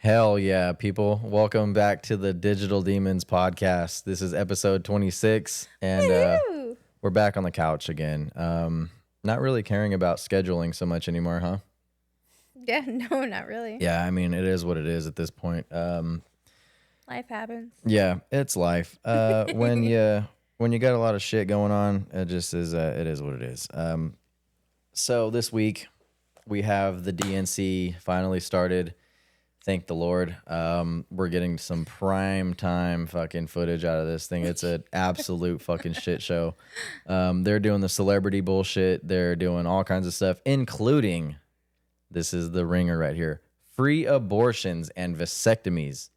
Hell yeah, people. Welcome back to the Digital Demons podcast. This is episode 26, and Woo! we're back on the couch again. Not really caring about scheduling so much anymore, huh? Yeah, no, not really. Yeah, I mean, it is what it is at this point. Life happens. Yeah, it's life. When you got a lot of shit going on, it just is. It is what it is. So this week we have the DNC finally started. Thank the Lord. We're getting some prime time fucking footage out of this thing. It's an absolute fucking shit show. They're doing the celebrity bullshit. They're doing all kinds of stuff, including, this is the ringer right here, free abortions and vasectomies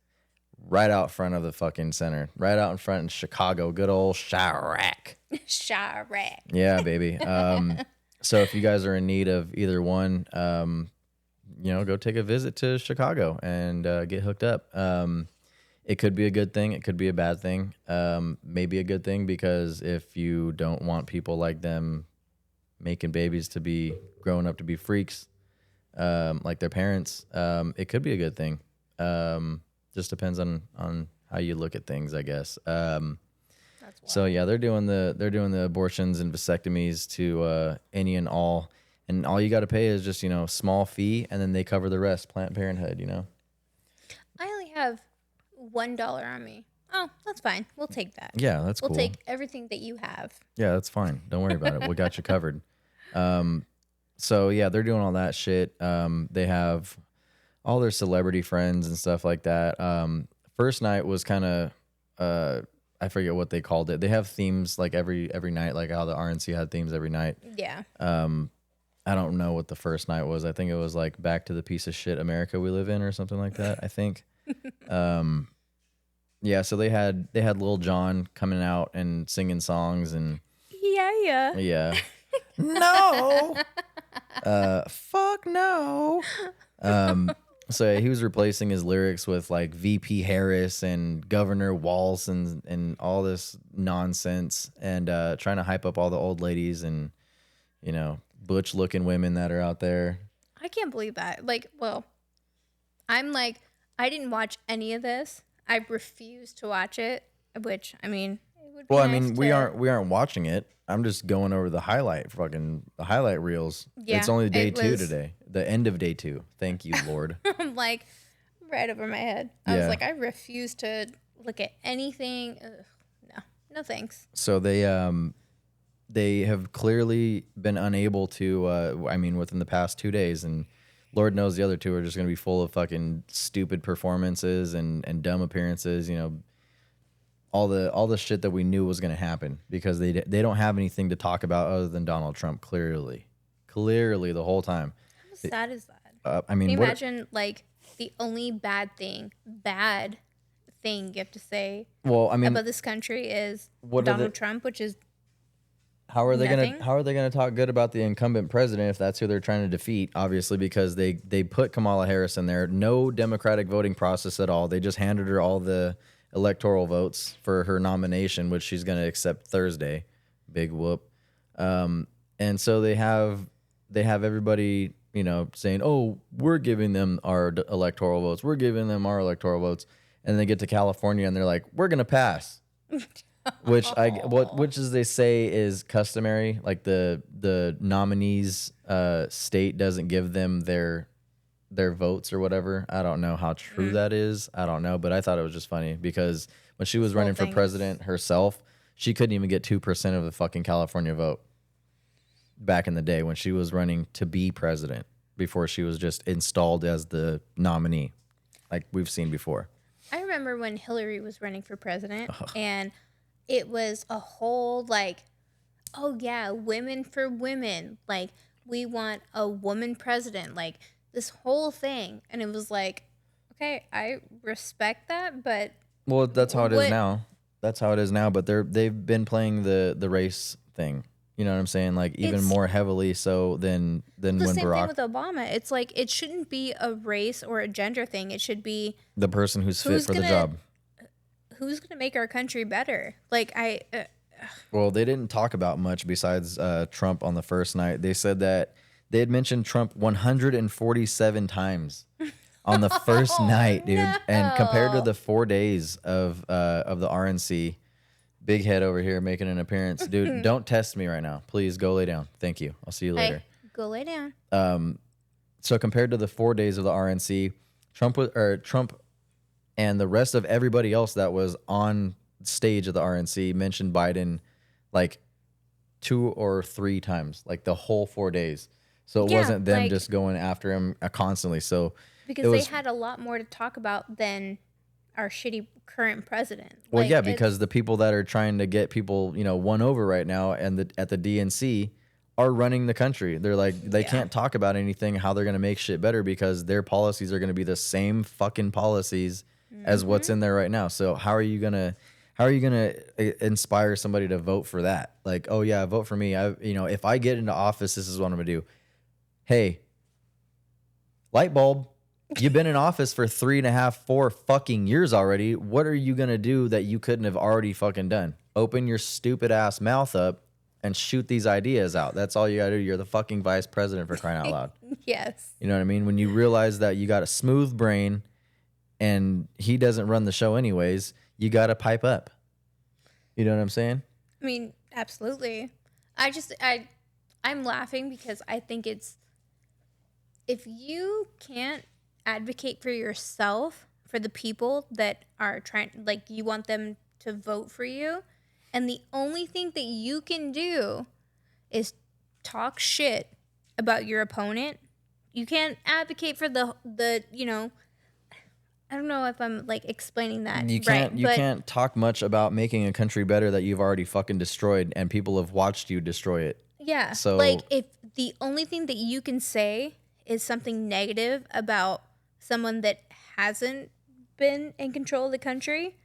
right out front of the fucking center, right out in front in Chicago. Good old Chirac. Chirac. Yeah, baby. So if you guys are in need of either one, go take a visit to Chicago and get hooked up. It could be a good thing. It could be a bad thing. Maybe a good thing because if you don't want people like them making babies to be growing up to be freaks like their parents, it could be a good thing. Just depends on how you look at things, I guess. So yeah, they're doing the abortions and vasectomies to any and all. And all you got to pay is just, small fee, and then they cover the rest. Planned Parenthood, I only have $1 on me. Oh, that's fine. We'll take that. Yeah, that's cool. We'll take everything that you have. Yeah, that's fine. Don't worry about it. We got you covered. So yeah, they're doing all that shit. They have all their celebrity friends and stuff like that. First night was kind of, I forget what they called it. They have themes like every night, like how the RNC had themes every night. Yeah. I don't know what the first night was. I think it was like back to the piece of shit America we live in or something like that, I think. Yeah, so they had Lil Jon coming out and singing songs and Yeah. No. Fuck no. So yeah, he was replacing his lyrics with like VP Harris and Governor Walz and all this nonsense and trying to hype up all the old ladies and butch looking women that are out there. I can't believe that. I didn't watch any of this. I refuse to watch it, which, it would be nice we aren't watching it. I'm just going over the highlight reels. Yeah, it's only day 2 today. The end of day 2. Thank you, Lord. I'm like right over my head. I was like, I refuse to look at anything. Ugh, no thanks. So they have clearly been unable to, within the past 2 days, and Lord knows the other 2 are just going to be full of fucking stupid performances and dumb appearances, all the shit that we knew was going to happen because they don't have anything to talk about other than Donald Trump, clearly the whole time. How sad is that? Can you imagine, the only bad thing you have to say about this country is Donald Trump, which is How are they nothing? gonna talk good about the incumbent president if that's who they're trying to defeat? Obviously, because they put Kamala Harris in there. No democratic voting process at all. They just handed her all the electoral votes for her nomination, which she's gonna accept Thursday. Big whoop. And so they have everybody saying, "Oh, we're giving them our electoral votes. We're giving them our electoral votes." And they get to California and they're like, "We're gonna pass." Which as they say is customary, like the nominees state doesn't give them their votes or whatever. I don't know how true that is. I don't know, but I thought it was just funny because when she was running for president herself, she couldn't even get 2% of the fucking California vote back in the day when she was running to be president before she was just installed as the nominee like we've seen before. I remember when Hillary was running for president and it was a whole oh yeah, women for women. We want a woman president. This whole thing. And it was like, okay, I respect that, but well, that's how it is now. That's how it is now. But they've been playing the race thing. You know what I'm saying? Even more heavily so than when the same Barack. thing with Obama. It's it shouldn't be a race or a gender thing. It should be the person who's fit for the job. Who's gonna make our country better? Well, they didn't talk about much besides Trump on the first night. They said that they had mentioned Trump 147 times on the first night, dude. No. And compared to the 4 days of the RNC, big head over here making an appearance, dude. Don't test me right now, please. Go lay down. Thank you. I'll see you later. Hey, go lay down. So compared to the 4 days of the RNC, Trump and the rest of everybody else that was on stage at the RNC mentioned Biden like 2 or 3 times, like the whole 4 days. So it wasn't them just going after him constantly. So because they had a lot more to talk about than our shitty current president. Well, yeah, because the people that are trying to get people, won over right now and at the DNC are running the country. They're like, they can't talk about anything, how they're going to make shit better because their policies are going to be the same fucking policies as what's in there right now. So how are you going to inspire somebody to vote for that? Like, oh yeah, vote for me. If I get into office, this is what I'm going to do. Hey, light bulb. You've been in office for 3.5, 4 fucking years already. What are you going to do that you couldn't have already fucking done? Open your stupid ass mouth up and shoot these ideas out. That's all you got to do. You're the fucking vice president, for crying out loud. Yes. You know what I mean? When you realize that you got a smooth brain and he doesn't run the show anyways, you got to pipe up. You know what I'm saying? I mean, absolutely. I'm laughing because I think it's, if you can't advocate for yourself, for the people that are trying, like, you want them to vote for you, and the only thing that you can do is talk shit about your opponent, you can't advocate for the I don't know if I'm like explaining that you can't talk much about making a country better that you've already fucking destroyed and people have watched you destroy it. Yeah. So like, if the only thing that you can say is something negative about someone that hasn't been in control of the country,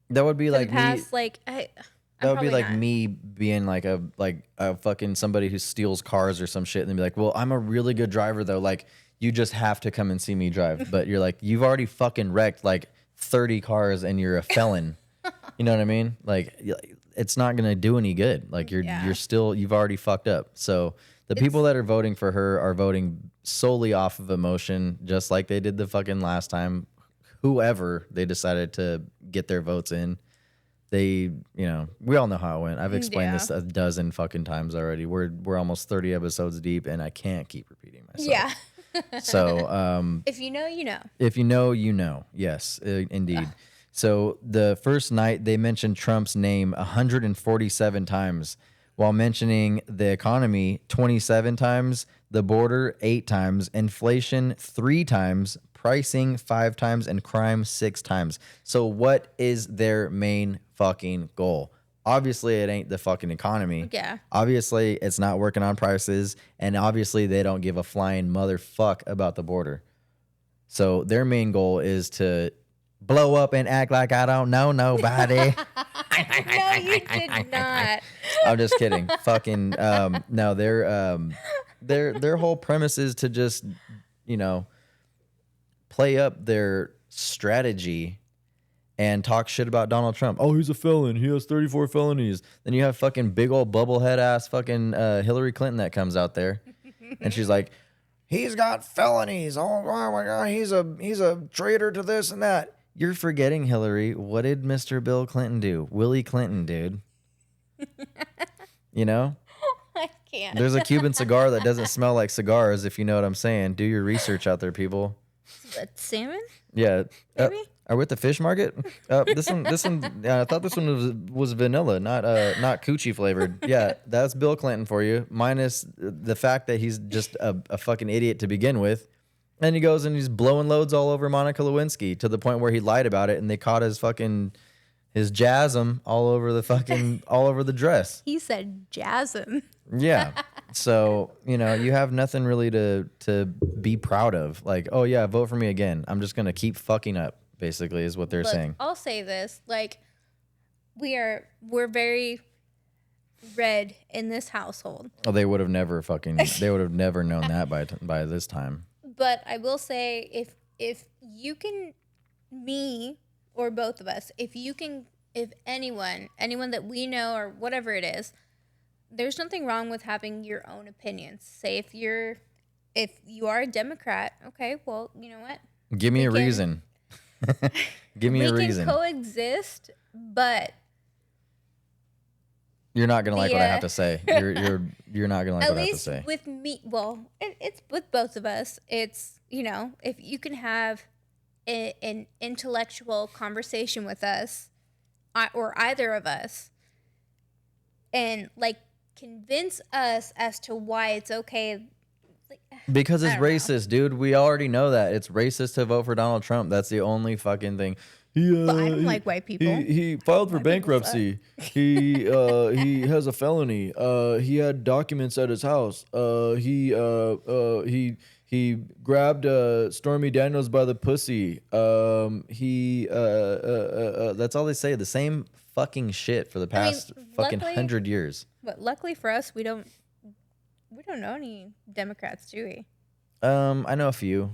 that would be like past, me. That would be like me being like a fucking somebody who steals cars or some shit, and then be like, well, I'm a really good driver though. Like, you just have to come and see me drive. But you're like, you've already fucking wrecked like 30 cars and you're a felon. You know what I mean? Like, it's not gonna do any good. Like, you've already fucked up. So the people that are voting for her are voting solely off of emotion, just like they did the fucking last time. Whoever they decided to get their votes in, we all know how it went. I've explained this a dozen fucking times already. We're almost 30 episodes deep, and I can't keep repeating myself. Yeah. So, if you know, you know. If you know, you know. Yes, indeed. So the first night they mentioned Trump's name 147 times, while mentioning the economy 27 times, the border 8 times, inflation 3 times, pricing 5 times, and crime 6 times. So what is their main fucking goal? Obviously, it ain't the fucking economy. Yeah. Obviously, it's not working on prices. And obviously, they don't give a flying motherfuck about the border. So their main goal is to blow up and act like I don't know nobody. No, you did not. I'm just kidding. Fucking no, their whole premise is to just, play up their strategy and talk shit about Donald Trump. Oh, he's a felon. He has 34 felonies. Then you have fucking big old bubblehead ass fucking Hillary Clinton that comes out there, and she's like, he's got felonies. Oh my God, he's a traitor to this and that. You're forgetting, Hillary. What did Mr. Bill Clinton do? Willie Clinton, dude. I can't. There's a Cuban cigar that doesn't smell like cigars, if you know what I'm saying. Do your research out there, people. Salmon? Yeah. Maybe? Are we at the fish market? This one. I thought this one was vanilla, not coochie flavored. Yeah, that's Bill Clinton for you. Minus the fact that he's just a fucking idiot to begin with, and he goes and he's blowing loads all over Monica Lewinsky to the point where he lied about it, and they caught his jasm all over the dress. He said jasm. Yeah. So, you have nothing really to be proud of. Like, oh yeah, vote for me again. I'm just gonna keep fucking up. Basically, is what they're saying. I'll say this: like, we're very red in this household. Oh, they would have never known that by this time. But I will say, if you can, me or both of us, if anyone that we know or whatever it is, there's nothing wrong with having your own opinions. Say if you are a Democrat, okay, well, you know what? Give me a can- reason. Give me a We reason. can coexist, but You're not gonna like what I have uh, to say. You're not gonna like at what I have to least say. with me, well, it's with both of us. It's, if you can have an intellectual conversation with us, or either of us, and like convince us as to why it's okay. Like, Because it's I don't know. racist, dude. We already know that. It's racist to vote for Donald Trump. That's the only fucking thing. But I don't like white people. He filed for White people suck. bankruptcy. He has a felony. He had documents at his house. He grabbed Stormy Daniels by the pussy. That's all they say. The same fucking shit for the past fucking luckily- 100 years. But luckily for us, we don't know any Democrats, do we? I know a few,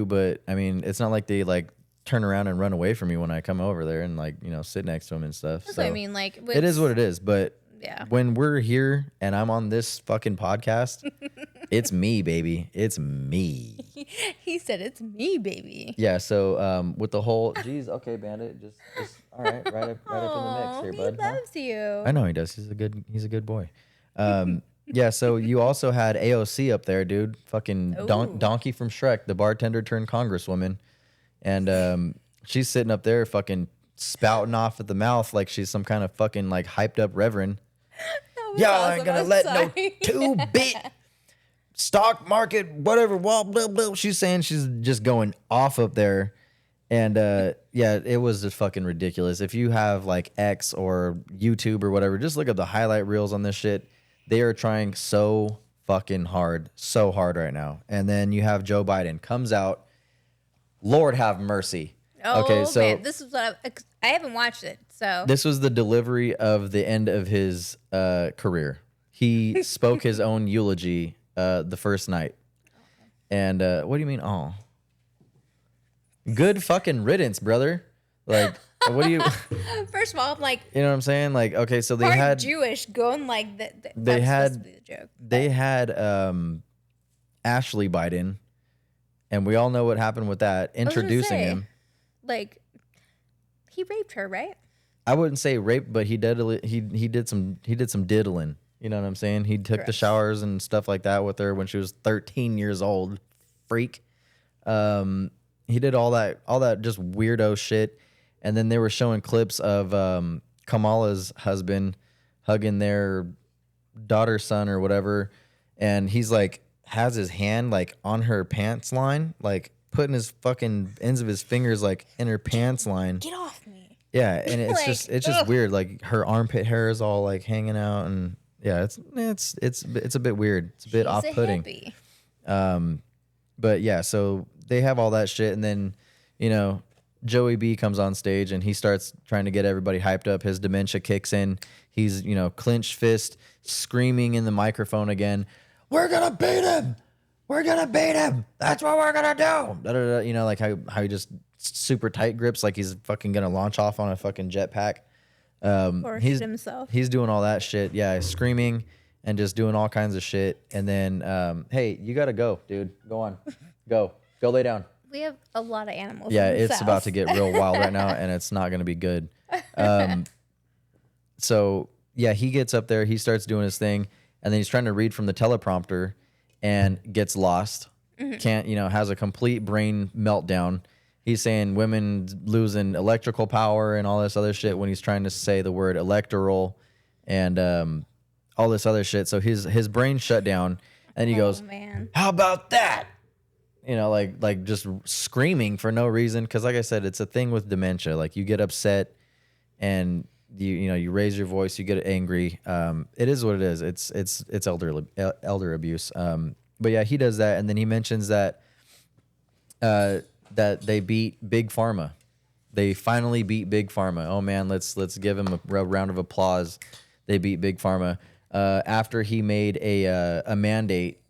but I mean, it's not like they like turn around and run away from me when I come over there and like, sit next to them and stuff. That's So what I mean. Like, it is what it is. But yeah. when we're here and I'm on this fucking podcast, it's me, baby. It's me. He said it's me, baby. Yeah. So with the whole, geez, okay, Bandit, just all right, right up in the mix here, He bud. Huh? loves you. I know he does. He's a good boy. Yeah. So you also had AOC up there, dude. Fucking Ooh. Donkey from Shrek, the bartender turned congresswoman, and she's sitting up there, fucking spouting off at the mouth like she's some kind of fucking like hyped up reverend. Yeah, I ain't gonna let no 2-bit stock market, whatever. Blah, blah, blah. She's saying she's just going off up there. And yeah, it was just fucking ridiculous. If you have like X or YouTube or whatever, just look up the highlight reels on this shit. They are trying so fucking hard right now. And then you have Joe Biden comes out. Lord have mercy. Oh, okay, so man, this is what I haven't watched it. So this was the delivery of the end of his career. He spoke his own eulogy the first night. And what do you mean, oh? Good fucking riddance, brother. Like, what do you... First of all, I'm like, You know what I'm saying? Like, okay, so they part had... Jewish going like that. They That was had- supposed to be the joke. They had Ashley Biden, and we all know what happened with that, I was gonna introducing say, him. Like, he raped her, right? I wouldn't say rape, but he did some diddling. You know what I'm saying? He took the Gross. showers and stuff like that with her when she was 13 years old. Freak. He did all that just weirdo shit. And then they were showing clips of Kamala's husband hugging their daughter's son or whatever, and he's like has his hand like on her pants line, like putting his fucking ends of his fingers like in her pants line. Get off me. Yeah, and it's Like, just ugh. weird. Like her armpit hair is all like hanging out, and yeah, it's a bit weird. It's a bit She's off-putting. hippie. But yeah, so they have all that shit, and then Joey B comes on stage and he starts trying to get everybody hyped up. His dementia kicks in. He's clenched fist, screaming in the microphone again. We're gonna beat him. We're gonna beat him. That's what we're gonna do. Da, da, da. Like how he just super tight grips, like he's fucking gonna launch off on a fucking jetpack. Or He's himself. He's doing all that shit. Yeah, screaming and just doing all kinds of shit. And then, hey, you gotta go, dude. Go on, go lay down. We have a lot of animals. Yeah, in the it's South. about to get real wild right now, and it's not going to be good. So, yeah, he gets up there, he starts doing his thing, and then he's trying to read from the teleprompter and gets lost. Can't, has a complete brain meltdown. He's saying women losing electrical power and all this other shit when he's trying to say the word electoral and all this other shit. So his brain shut down, and he goes, man. "How about that?" Like just screaming for no reason. Because like I said, it's a thing with dementia. Like you get upset and you raise your voice, you get angry. It is what it is. It's elder abuse. But yeah, he does that, and then he mentions that that they beat Big Pharma. They finally beat Big Pharma. Oh man, let's give him a round of applause. They beat Big Pharma after he made a mandate.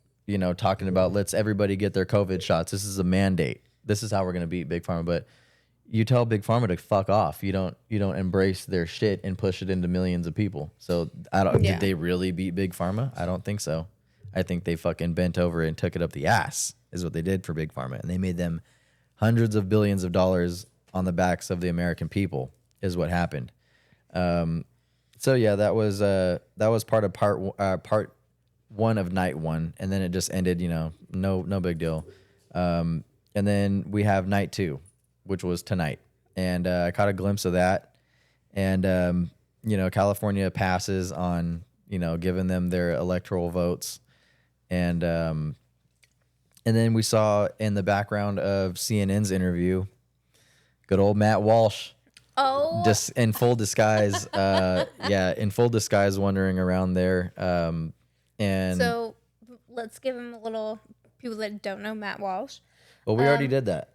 Talking about let's everybody get their COVID shots. This is a mandate. This is how we're gonna beat Big Pharma. But you tell Big Pharma to fuck off. You don't embrace their shit and push it into millions of people. So did they really beat Big Pharma? I don't think so. I think they fucking bent over and took it up the ass is what they did for Big Pharma, and they made them hundreds of billions of dollars on the backs of the American people is what happened. So yeah, that was part of part one of night one, and then it just ended. No big deal. And then we have night two, which was tonight, and I caught a glimpse of that. And California passes on giving them their electoral votes, and then we saw in the background of CNN's interview, good old Matt Walsh. Oh, In full disguise, in full disguise, wandering around there. And so let's give him a little. People that don't know Matt Walsh. well, we already did that.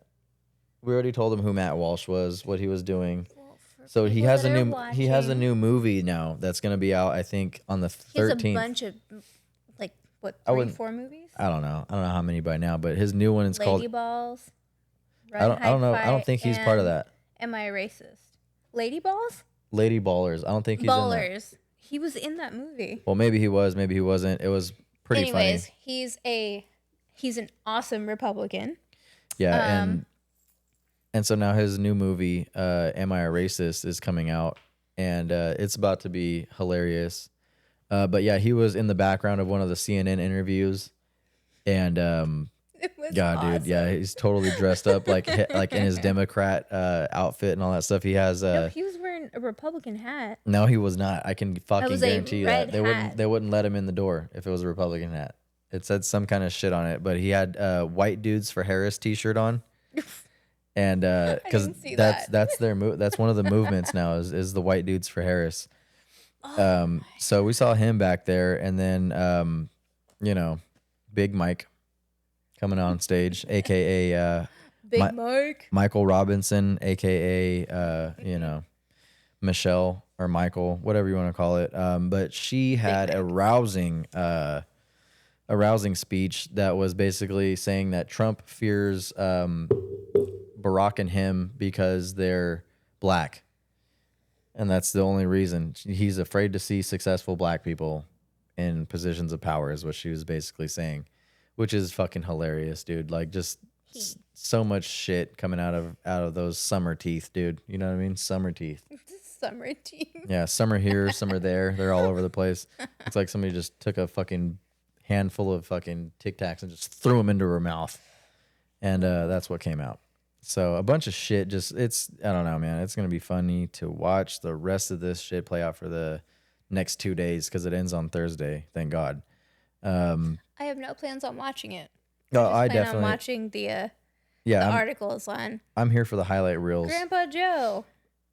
We already told him who Matt Walsh was, what he was doing. Well, So he has a watching, new movie now that's going to be out, I think, on the 13th. He has a bunch of like what 3-4 movies. I don't know how many by now, but his new one is Lady called Balls. I don't know. I don't think he's part of that. Am I racist? Lady Balls? Lady Ballers. I don't think he's Ballers. in that. He was in that movie. Well, maybe he was, maybe he wasn't. It was pretty funny. Anyways, he's an awesome Republican. Yeah, and so now his new movie, Am I a Racist, is coming out, and it's about to be hilarious. But yeah, he was in the background of one of the CNN interviews, and It was God, awesome. dude, yeah, he's totally dressed up like in his Democrat outfit and all that stuff. He has No, he was wearing a Republican hat. no, he was not. I can fucking was a guarantee you red that they hat. wouldn't let him in the door if it was a Republican hat. It said some kind of shit on it, but he had White Dudes for Harris T-shirt on. And because didn't see that's their that's one of the movements now is the White Dudes for Harris. So we saw him back there, and then Big Mike coming on stage, aka Big Mike. Michael Robinson, aka Michelle or Michael, whatever you want to call it. But she had a rousing speech that was basically saying that Trump fears Barack and him because they're black. And that's the only reason. He's afraid to see successful black people in positions of power is what she was basically saying, which is fucking hilarious, dude. Like just so much shit coming out of those summer teeth, dude. You know what I mean? Summer teeth. Summer teeth. Yeah, some are here, some are there. They're all over the place. It's like somebody just took a fucking handful of fucking Tic Tacs and just threw them into her mouth. And that's what came out. So a bunch of shit. I don't know, man. It's going to be funny to watch the rest of this shit play out for the next 2 days because it ends on Thursday. Thank God. I have no plans on watching it. Oh, I I plan definitely. on watching the Yeah, articles on I'm here for the highlight reels. Grandpa Joe.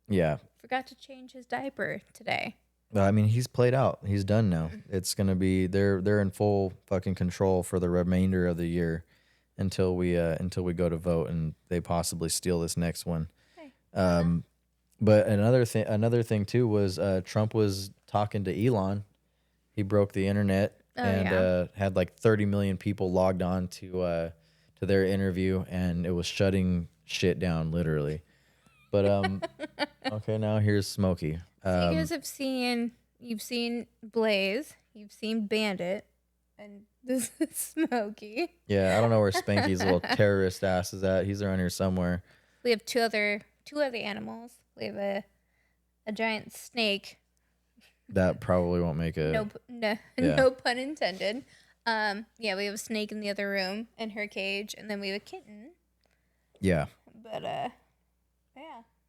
Yeah. Forgot to change his diaper today. I mean, he's played out. He's done now. It's going to be they're in full fucking control for the remainder of the year until we go to vote and they possibly steal this next one. Hey. But another thing too was Trump was talking to Elon. He broke the internet had like 30 million people logged on to their interview, and it was shutting shit down literally. But okay, now here's Smokey. So you guys you've seen Blaze, you've seen Bandit, and this is Smokey. Yeah, I don't know where Spanky's little terrorist ass is at. He's around here somewhere. We have two other animals. We have a giant snake. That probably won't make a No pun intended. We have a snake in the other room in her cage, and then we have a kitten. Yeah. But yeah.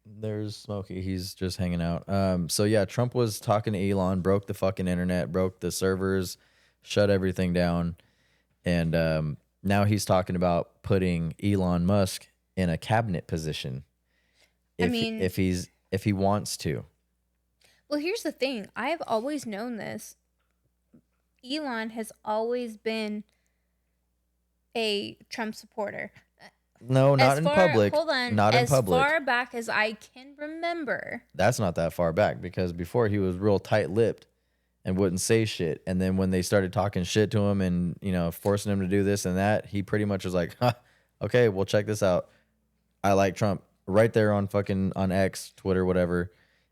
There's Smokey. He's just hanging out. So yeah, Trump was talking to Elon, broke the fucking internet, broke the servers, shut everything down, and now he's talking about putting Elon Musk in a cabinet position. If he wants to. Well, here's the thing. I have always known this. Elon has always been a Trump supporter. No, not in public. Hold on. Not in public. As far back as I can remember. That's not that far back because before he was real tight-lipped and wouldn't say shit. And then when they started talking shit to him and, forcing him to do this and that, he pretty much was like, okay, well, check this out. I like Trump right there on X, Twitter, whatever.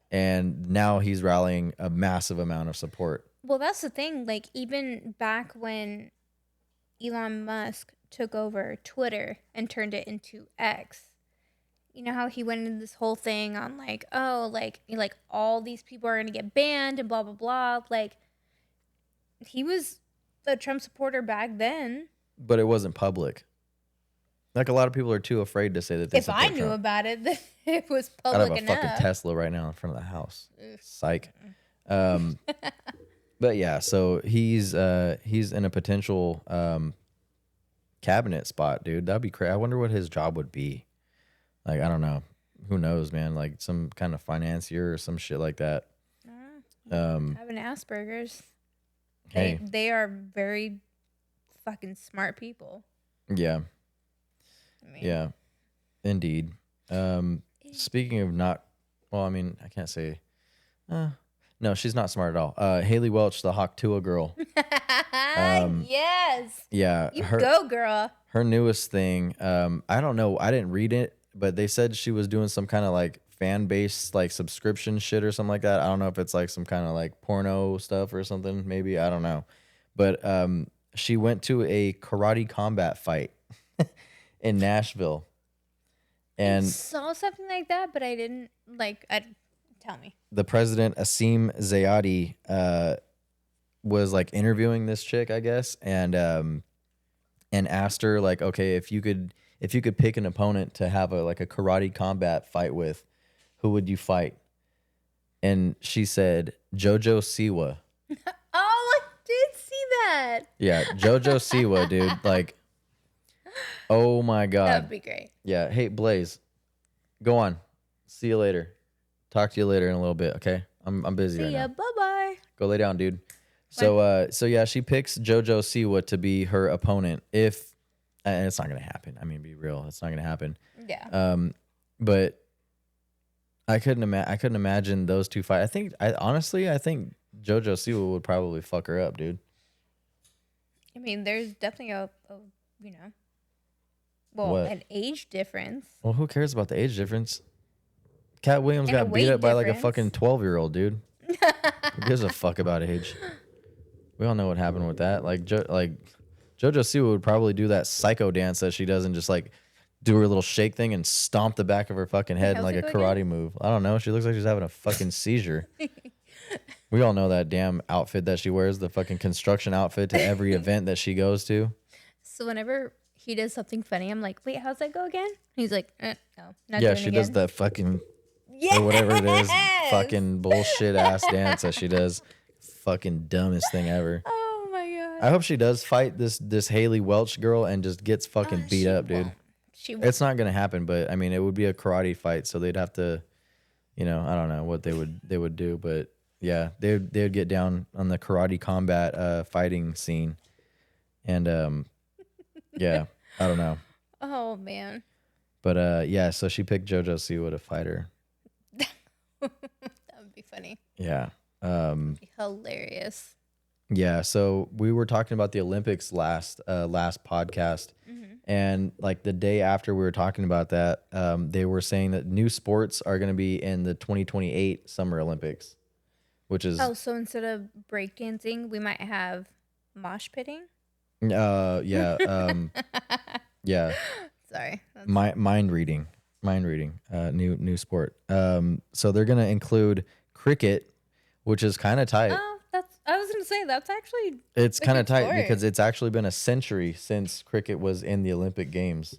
And now he's rallying a massive amount of support. Well, that's the thing. Like, even back when Elon Musk took over Twitter and turned it into X. You know how he went into this whole thing on like, oh, like all these people are gonna get banned and blah blah blah. Like, he was a Trump supporter back then. But it wasn't public. Like, a lot of people are too afraid to say that they If I knew about it, then it was I public have a enough. fucking Tesla right now in front of the house. Psych. But yeah, so he's in a potential cabinet spot, dude. That'd be crazy. I wonder what his job would be. Like, I don't know. Who knows, man? Like some kind of financier or some shit like that. Having Asperger's. Hey. They are very fucking smart people. Yeah. I mean, Yeah. Indeed. Speaking of not, well, I mean, I can't say. No, she's not smart at all. Haley Welch, the Hawk Tuah girl. yes. Yeah. You go, girl. Her newest thing, I don't know. I didn't read it, but they said she was doing some kind of like fan base, like subscription shit or something like that. I don't know if it's like some kind of like porno stuff or something. Maybe. I don't know. But she went to a karate combat fight in Nashville. And I saw something like that, but I didn't tell me. The president, Asim Zayadi, was like interviewing this chick, I guess, and asked her like, okay, if you could pick an opponent to have a karate combat fight with, who would you fight? And she said Jojo Siwa. Oh, I did see that. Yeah, Jojo Siwa, dude. Like, oh my god, That would be great. Yeah. Hey, Blaze, go on. See you later. Talk to you later in a little bit. Okay, I'm busy right now. Bye bye. Go lay down, dude. So yeah, she picks Jojo Siwa to be her opponent. If and it's not gonna happen. I mean, be real, it's not gonna happen. Yeah. But I couldn't imagine those two fight. Honestly, I think Jojo Siwa would probably fuck her up, dude. I mean, there's definitely an age difference. Well, who cares about the age difference? Cat Williams And got a beat weight up by like a difference. fucking 12-year-old, dude. Who gives a fuck about age? We all know what happened with that. Like Jojo Siwa would probably do that psycho dance that she does and just like do her little shake thing and stomp the back of her fucking head in like a karate move. I don't know. She looks like she's having a fucking seizure. We all know that damn outfit that she wears, the fucking construction outfit to every event that she goes to. So whenever he does something funny, I'm like, wait, how's that go again? He's like, no, not Yeah, doing she it does again. that fucking or whatever it is, fucking bullshit ass dance that she does. Fucking dumbest thing ever. Oh my god. I hope she does fight this Haley Welch girl and just gets fucking beat up, dude. She won't. It's not gonna happen, but I mean, it would be a karate fight, so they'd have to, I don't know what they would do, but yeah, they'd get down on the karate combat fighting scene, and yeah, I don't know, Oh man. but yeah, so she picked Jojo Siwa to fight her. That would be funny. Yeah, Be hilarious. yeah. So we were talking about the Olympics last podcast. And like the day after we were talking about that, they were saying that new sports are going to be in the 2028 Summer Olympics, which is So instead of breakdancing, we might have mosh pitting. yeah, yeah, Sorry. mind reading, new sport. So they're going to include cricket, which is kind of tight. Oh, I was gonna say that's actually It's a kind of good tight sport. because it's actually been a century since cricket was in the Olympic Games.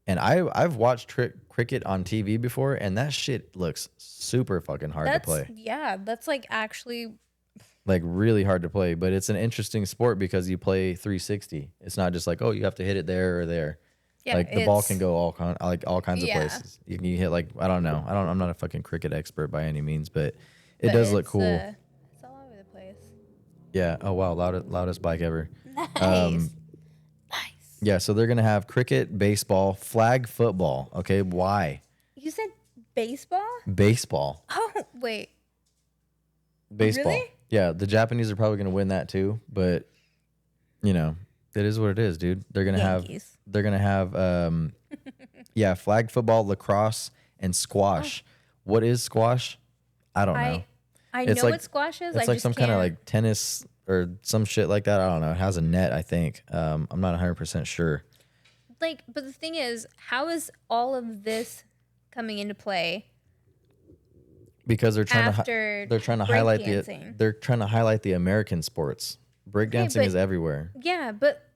And I've watched cricket on TV before, and that shit looks super fucking hard to play. Yeah, that's like actually. Like really hard to play, but it's an interesting sport because you play 360. It's not just like, oh, you have to hit it there or there. Yeah, like the ball can it's- go all kinds of Yeah. places. You can hit like, I don't know. I'm not a fucking cricket expert by any means, but it does look cool. It's all over the place. Yeah. Oh wow, loudest bike ever. Nice. Nice. Yeah, so they're gonna have cricket, baseball, flag football. Okay, why? You said baseball? Baseball. Oh wait. Baseball. Really? Yeah, the Japanese are probably gonna win that too, but it is what it is, dude. They're gonna Yankees. have yeah, flag football, lacrosse, and squash. What is squash? I don't know. I It's know like- what squash is. It's I like just some kind of can't- like tennis or some shit like that. I don't know. It has a net, I think. I'm not 100% sure. like, but the thing is, how is all of this coming into play Because after they're trying to highlight breakdancing? they're trying to highlight the American sports. Breakdancing but- is everywhere. Yeah, but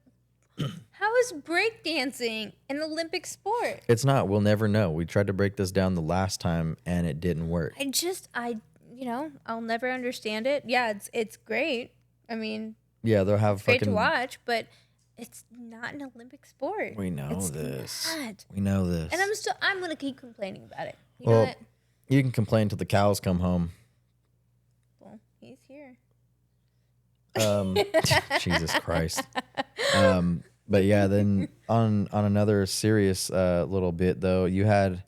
how is breakdancing an Olympic sport? It's not. We'll never know. We tried to break this down the last time and it didn't work. I'll never understand it. Yeah, it's great. I mean, Yeah, they'll have great fucking. to watch, but it's not an Olympic sport. We know It's this. not. We know this. And I'm gonna keep complaining about it. You know Well, what? you can complain till the cows come home. Well, he's here. Jesus Christ. But yeah, then on another serious little bit though, you had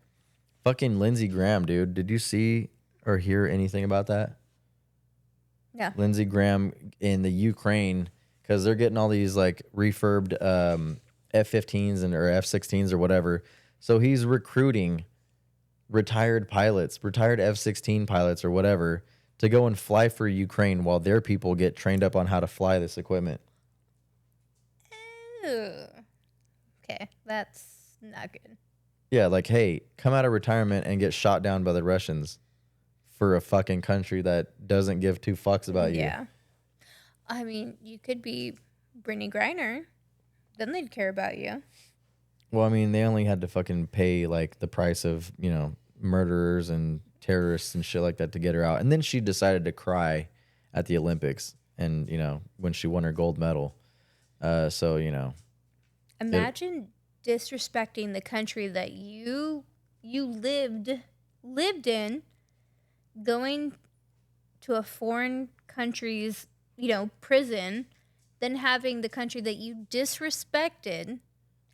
fucking Lyndsey Graham, dude. Did you see or hear anything about that? No. Lyndsey Graham in the Ukraine, because they're getting all these like refurbed F-15s or F-16s or whatever. So he's recruiting retired pilots, retired F-16 pilots or whatever, to go and fly for Ukraine while their people get trained up on how to fly this equipment. Ew. Okay, that's not good. Yeah, like, hey, come out of retirement and get shot down by the Russians for a fucking country that doesn't give two fucks about you. Yeah. I mean, you could be Brittany Griner. Then they'd care about you. Well, I mean, they only had to fucking pay like the price of, murderers and terrorists and shit like that to get her out. And then she decided to cry at the Olympics and, when she won her gold medal. Imagine disrespecting the country that you lived in, going to a foreign country's, prison, then having the country that you disrespected,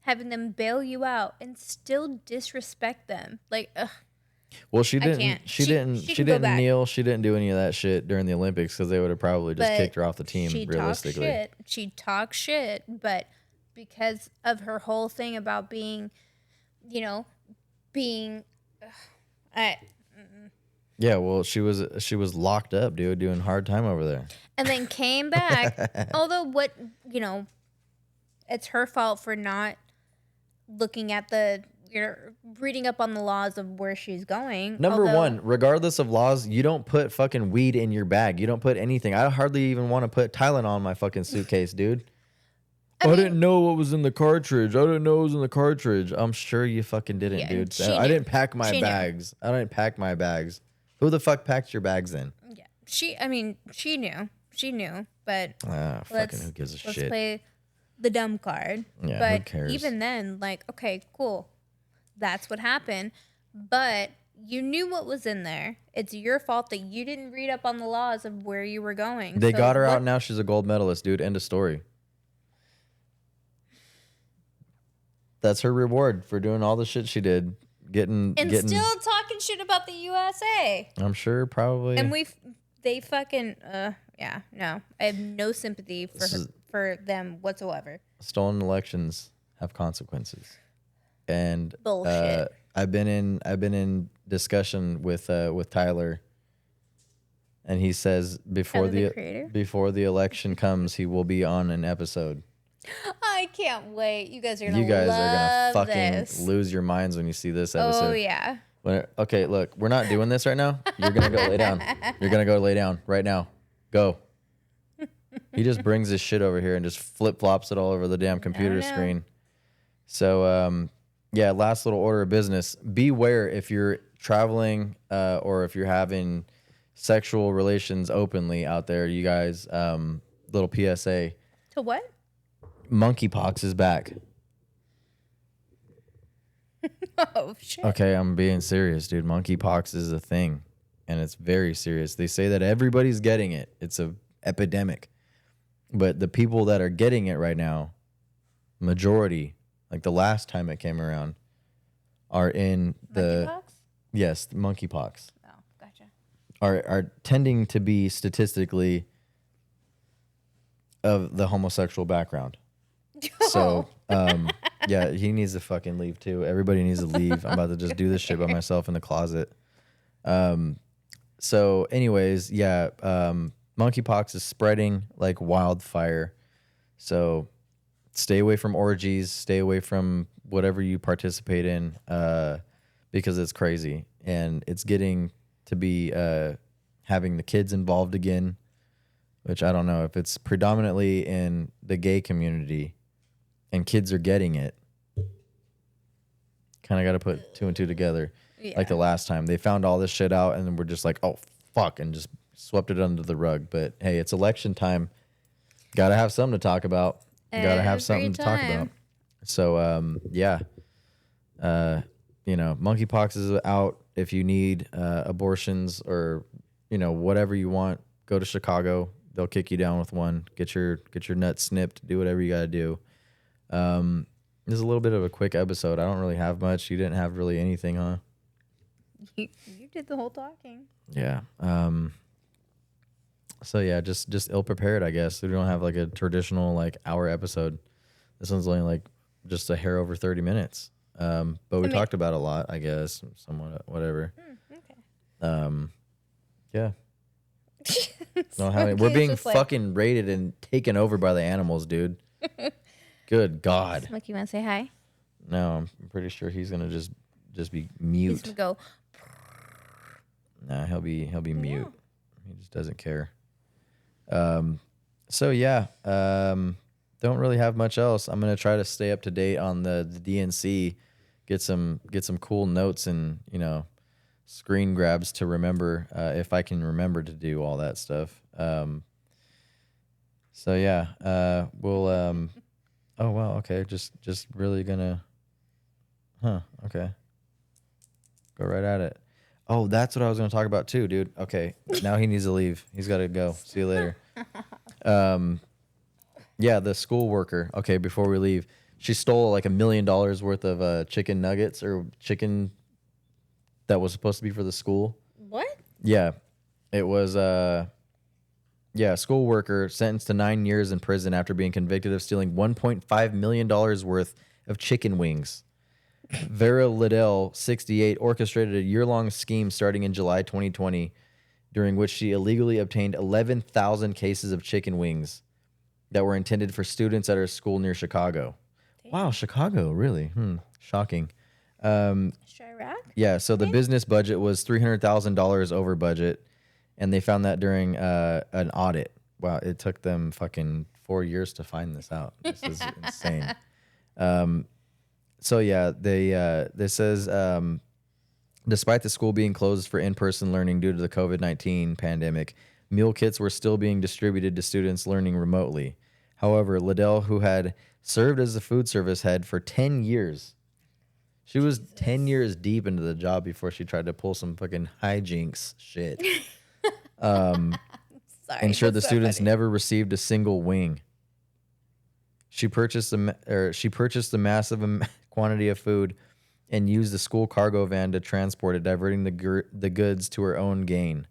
having them bail you out and still disrespect them. Like, ugh. Well, she can't. didn't. She can go didn't back. kneel. She didn't do any of that shit during the Olympics because they would have probably just But kicked her off the team. She Realistically, She talks shit, but because of her whole thing about being, yeah. Well, she was locked up, dude, doing hard time over there. and then came back. Although it's her fault for not looking at reading up on the laws of where she's going. Number one, regardless of laws, you don't put fucking weed in your bag. You don't put anything. I hardly even want to put Tylenol in my fucking suitcase, dude. I didn't know what was in the cartridge. I didn't know it was in the cartridge. I'm sure you fucking didn't, Yeah, dude. she I knew. didn't pack my She knew. bags. I didn't pack my bags. Who the fuck packed your bags then? Yeah, she knew. She knew, but Fucking who gives a let's shit? play the dumb card. Yeah, but who cares? even then, like, okay, cool. That's what happened. But you knew what was in there. It's your fault that you didn't read up on the laws of where you were going. They So got her out now. She's a gold medalist, dude. End of story. That's her reward for doing all the shit she did. Getting still talking shit about the USA. I'm sure probably. And they fucking yeah, no. I have no sympathy for them whatsoever. Stolen elections have consequences. And Bullshit. I've been in discussion with Tyler, and he says Tyler, the creator? before the election comes, he will be on an episode. I can't wait. You guys are gonna fucking this. lose your minds when you see this episode. Oh yeah. Okay, look, we're not doing this right now. You're gonna go lay down. You're gonna go lay down right now. Go. He just brings his shit over here and just flip flops it all over the damn computer screen. So yeah, last little order of business. Beware if you're traveling or if you're having sexual relations openly out there, you guys. Little PSA. To what? Monkeypox is back. Oh shit. Okay, I'm being serious, dude. Monkeypox is a thing, and it's very serious. They say that everybody's getting it. It's a epidemic. But the people that are getting it right now, majority, like the last time it came around, are in the Monkeypox? yes, monkeypox. Oh, gotcha. Are tending to be statistically of the homosexual background. So, yeah, he needs to fucking leave too. Everybody needs to leave. I'm about to just do this shit by myself in the closet. So anyways, yeah, monkeypox is spreading like wildfire. So Stay away from orgies. Stay away from whatever you participate in, because it's crazy and it's getting to be having the kids involved again, which I don't know if it's predominantly in the gay community, and kids are getting it. Kind of got to put 2 and 2 together. Yeah. Like the last time they found all this shit out, and then we're just like, oh fuck, and just swept it under the rug. But hey, it's election time. Got to have something to talk about. Got to have something to talk about. So, yeah. Monkeypox is out. If you need abortions or, whatever you want, go to Chicago. They'll kick you down with one. Get your nuts snipped. Do whatever you got to do. This is a little bit of a quick episode. I don't really have much. You didn't have really anything, huh? You did the whole talking. Yeah. So yeah, just ill prepared, I guess. We don't have like a traditional like hour episode. This one's only like just a hair over 30 minutes. But we talked about a lot, I guess, somewhat, whatever. Okay. Yeah. We're being fucking raided and taken over by the animals, dude. Good God. Smokey, you want to say hi? No, I'm pretty sure he's gonna just be mute. He's gonna go. Nah, he'll be mute. He just doesn't care. So yeah, don't really have much else. I'm gonna try to stay up to date on the DNC, get some cool notes and screen grabs to remember, if I can remember to do all that stuff. So yeah, we'll oh wow, okay, just really gonna, okay, go right at it. Oh, that's what I was going to talk about too, dude. Okay, now he needs to leave. He's got to go. See you later. Yeah, the school worker. Okay, before we leave, she stole like $1 million worth of chicken nuggets or chicken that was supposed to be for the school. What? Yeah, it was. A school worker sentenced to 9 years in prison after being convicted of stealing $1.5 million worth of chicken wings. Vera Liddell, 68, orchestrated a year-long scheme starting in July 2020, during which she illegally obtained 11,000 cases of chicken wings that were intended for students at her school near Chicago. Damn. Wow, Chicago, really? Shocking. Chirac? Yeah, so the business budget was $300,000 over budget, and they found that during an audit. Wow, it took them fucking 4 years to find this out. This is insane. So yeah, this says, despite the school being closed for in-person learning due to the COVID-19 pandemic, meal kits were still being distributed to students learning remotely. However, Liddell, who had served as the food service head for 10 years, she was 10 years deep into the job before she tried to pull some fucking hijinks shit. Ensured the students never received a single wing. She purchased a massive quantity of food and used the school cargo van to transport it, diverting the goods to her own gain.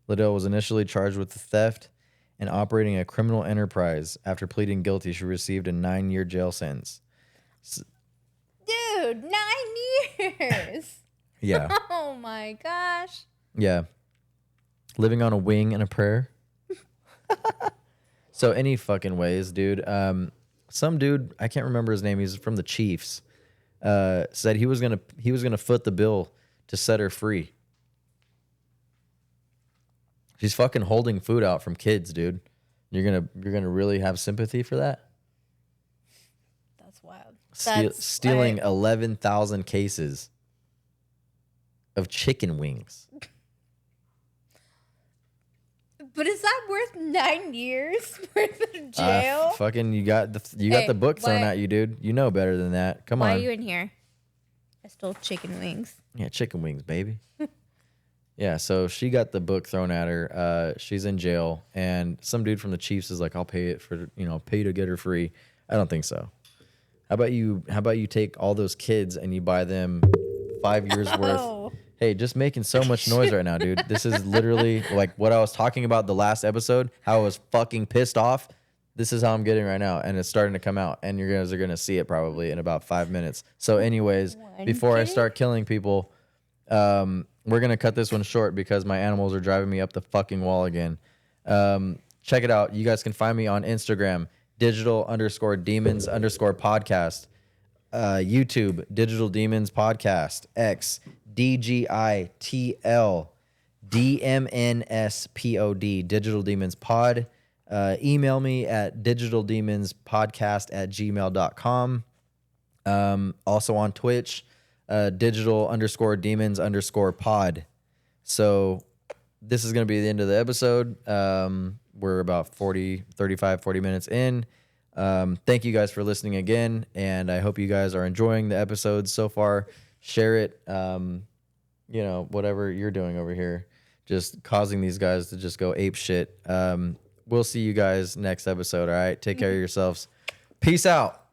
Liddell was initially charged with the theft and operating a criminal enterprise. After pleading guilty, she received a 9-year jail sentence. Dude, 9 years. Yeah. Oh my gosh. Yeah. Living on a wing and a prayer. So any fucking ways, dude. Some dude, I can't remember his name, he's from the Chiefs, said he was gonna foot the bill to set her free. She's fucking holding food out from kids, dude. You're gonna really have sympathy for that? That's wild. Stealing 11,000 cases of chicken wings. But is that worth 9 years worth of jail? Fucking, you got the book thrown at you, dude. You know better than that. Come on. Why are you in here? I stole chicken wings. Yeah, chicken wings, baby. Yeah, so she got the book thrown at her. She's in jail, and some dude from the Chiefs is like, "I'll pay it for pay to get her free." I don't think so. How about you take all those kids and you buy them 5 years worth? Hey, just making so much noise right now, dude. This is literally like what I was talking about the last episode, how I was fucking pissed off. This is how I'm getting right now, and it's starting to come out, and you guys are going to see it probably in about 5 minutes. So anyways, before I start killing people, we're going to cut this one short because my animals are driving me up the fucking wall again. Check it out. You guys can find me on Instagram, digital_demons_podcast. YouTube, Digital Demons Podcast. X, DGITL DMNSPOD, Digital Demons Pod. Email me at digitaldemonspodcast@gmail.com. Also on Twitch, digital_demons_pod. So this is going to be the end of the episode. We're about 40 minutes in. Thank you guys for listening again, and I hope you guys are enjoying the episodes so far. Share it, whatever you're doing over here, just causing these guys to just go ape shit. We'll see you guys next episode, all right? Take care of yourselves. Peace out.